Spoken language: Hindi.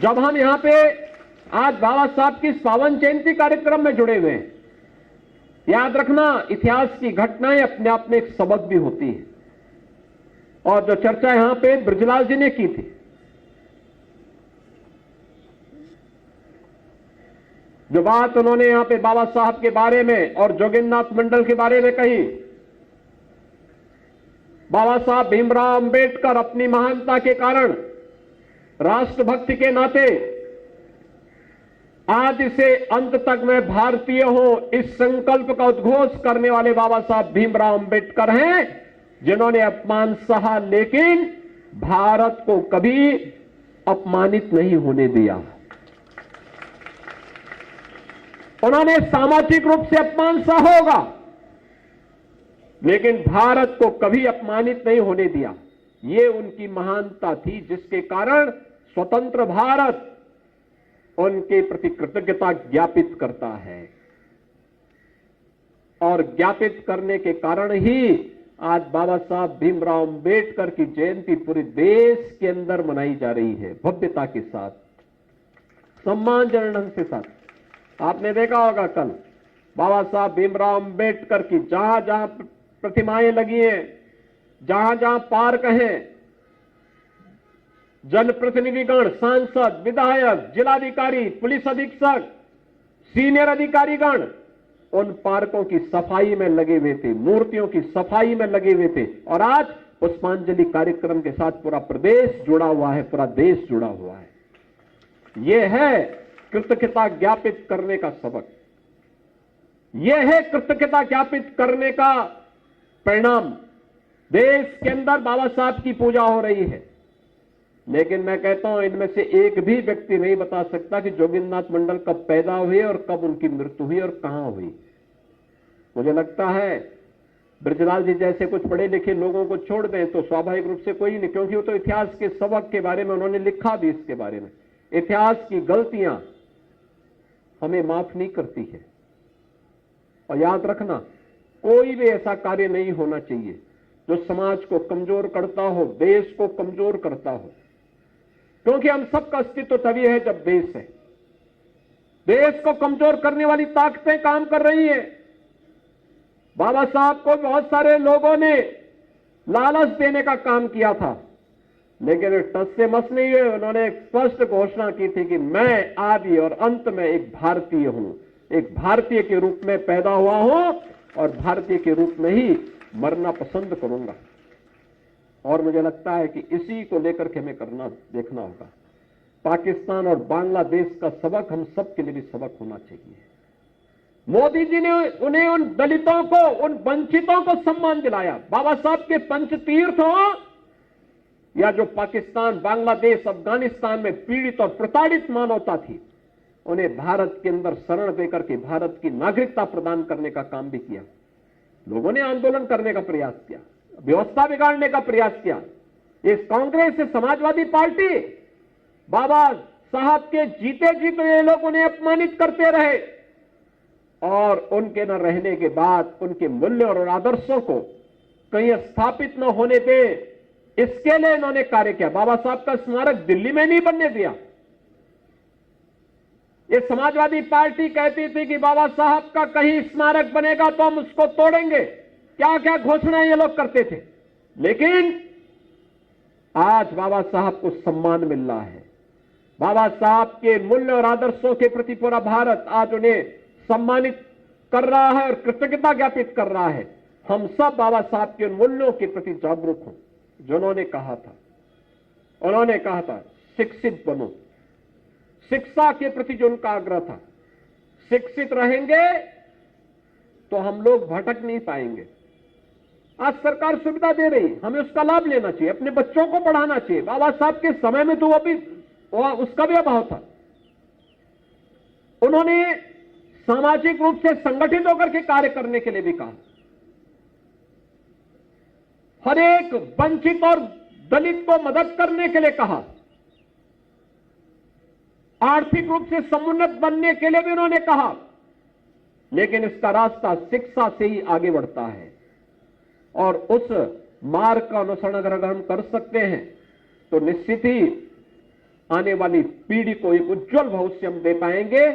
जब हम यहां पे आज बाबा साहब की पावन जयंती कार्यक्रम में जुड़े हुए हैं, याद रखना इतिहास की घटनाएं अपने आप में एक सबक भी होती है। और जो चर्चा यहां पे ब्रजलाल जी ने की थी, जो बात उन्होंने यहां पे बाबा साहब के बारे में और जोगिंद्रनाथ मंडल के बारे में कही, बाबा साहब भीमराव अंबेडकर अपनी महानता के कारण, राष्ट्रभक्ति के नाते आदि से अंत तक मैं भारतीय हूं, इस संकल्प का उद्घोष करने वाले बाबा साहब भीमराव अंबेडकर हैं, जिन्होंने अपमान सहा लेकिन भारत को कभी अपमानित नहीं होने दिया। उन्होंने सामाजिक रूप से अपमान सहा होगा, लेकिन भारत को कभी अपमानित नहीं होने दिया। ये उनकी महानता थी, जिसके कारण स्वतंत्र भारत उनके प्रति कृतज्ञता ज्ञापित करता है। और ज्ञापित करने के कारण ही आज बाबा साहब भीमराव अंबेडकर की जयंती पूरे देश के अंदर मनाई जा रही है, भव्यता के साथ, सम्मानजनक ढंग के साथ। आपने देखा होगा कल बाबा साहब भीमराव अंबेडकर की जहां जहां प्रतिमाएं लगी हैं, जहां जहां पार्क हैं, जनप्रतिनिधिगण, सांसद, विधायक, जिलाधिकारी, पुलिस अधीक्षक, सीनियर अधिकारीगण उन पार्कों की सफाई में लगे हुए थे, मूर्तियों की सफाई में लगे हुए थे। और आज पुष्पांजलि कार्यक्रम के साथ पूरा प्रदेश जुड़ा हुआ है, पूरा देश जुड़ा हुआ है। यह है कृतज्ञता ज्ञापित करने का सबक, यह है कृतज्ञता ज्ञापित करने का परिणाम। देश के अंदर बाबा साहब की पूजा हो रही है, लेकिन मैं कहता हूं इनमें से एक भी व्यक्ति नहीं बता सकता कि जोगिंद्रनाथ मंडल कब पैदा हुए और कब उनकी मृत्यु हुई और कहां हुई। मुझे लगता है ब्रजलाल जी जैसे कुछ पढ़े लिखे लोगों को छोड़ दें तो स्वाभाविक रूप से कोई नहीं, क्योंकि वो तो इतिहास के सबक के बारे में उन्होंने लिखा भी, इसके बारे में। इतिहास की गलतियां हमें माफ नहीं करती है। और याद रखना, कोई भी ऐसा कार्य नहीं होना चाहिए जो समाज को कमजोर करता हो, देश को कमजोर करता हो, क्योंकि हम सबका अस्तित्व तभी है जब देश है। देश को कमजोर करने वाली ताकतें काम कर रही हैं। बाबा साहब को बहुत सारे लोगों ने लालच देने का काम किया था, लेकिन टस से मस नहीं हुए। उन्होंने एक स्पष्ट घोषणा की थी कि मैं आदि और अंत में एक भारतीय हूं, एक भारतीय के रूप में पैदा हुआ हूं और भारतीय के रूप में ही मरना पसंद करूंगा। और मुझे लगता है कि इसी को लेकर के हमें देखना होगा। पाकिस्तान और बांग्लादेश का सबक हम सब के लिए भी सबक होना चाहिए। मोदी जी ने उन्हें, उन दलितों को, उन वंचितों को सम्मान दिलाया। बाबा साहब के पंचतीर्थ हो या जो पाकिस्तान, बांग्लादेश, अफगानिस्तान में पीड़ित और प्रताड़ित मानवता थी, उन्हें भारत के अंदर शरण देकर के भारत की नागरिकता प्रदान करने का काम भी किया। लोगों ने आंदोलन करने का प्रयास किया, व्यवस्था बिगाड़ने का प्रयास किया। इस कांग्रेस से समाजवादी पार्टी, बाबा साहब के जीते जी तो ये लोग उन्हें अपमानित करते रहे, और उनके न रहने के बाद उनके मूल्य और आदर्शों को कहीं स्थापित न होने दे, इसके लिए इन्होंने कार्य किया। बाबा साहब का स्मारक दिल्ली में नहीं बनने दिया। ये समाजवादी पार्टी कहती थी कि बाबा साहब का कहीं स्मारक बनेगा तो हम उसको तोड़ेंगे, क्या क्या घोषणाएं ये लोग करते थे। लेकिन आज बाबा साहब को सम्मान मिल रहा है। बाबा साहब के मूल्य और आदर्शों के प्रति पूरा भारत आज उन्हें सम्मानित कर रहा है और कृतज्ञता ज्ञापित कर रहा है। हम सब बाबा साहब के मूल्यों के प्रति जागरूक हों। जिन्होंने कहा था, उन्होंने कहा था शिक्षित बनो, शिक्षा के प्रति जो उनका आग्रह था, शिक्षित रहेंगे तो हम लोग भटक नहीं पाएंगे। आज सरकार सुविधा दे रही, हमें उसका लाभ लेना चाहिए, अपने बच्चों को पढ़ाना चाहिए। बाबा साहब के समय में तो उसका भी अभाव था। उन्होंने सामाजिक रूप से संगठित होकर के कार्य करने के लिए भी कहा। हर एक वंचित और दलित को मदद करने के लिए कहा। आर्थिक रूप से समुन्नत बनने के लिए भी उन्होंने कहा। लेकिन इसका रास्ता शिक्षा से ही आगे बढ़ता है, और उस मार्ग का अनुसरण अगर हम कर सकते हैं तो निश्चित ही आने वाली पीढ़ी को एक उज्जवल भविष्य हम दे पाएंगे।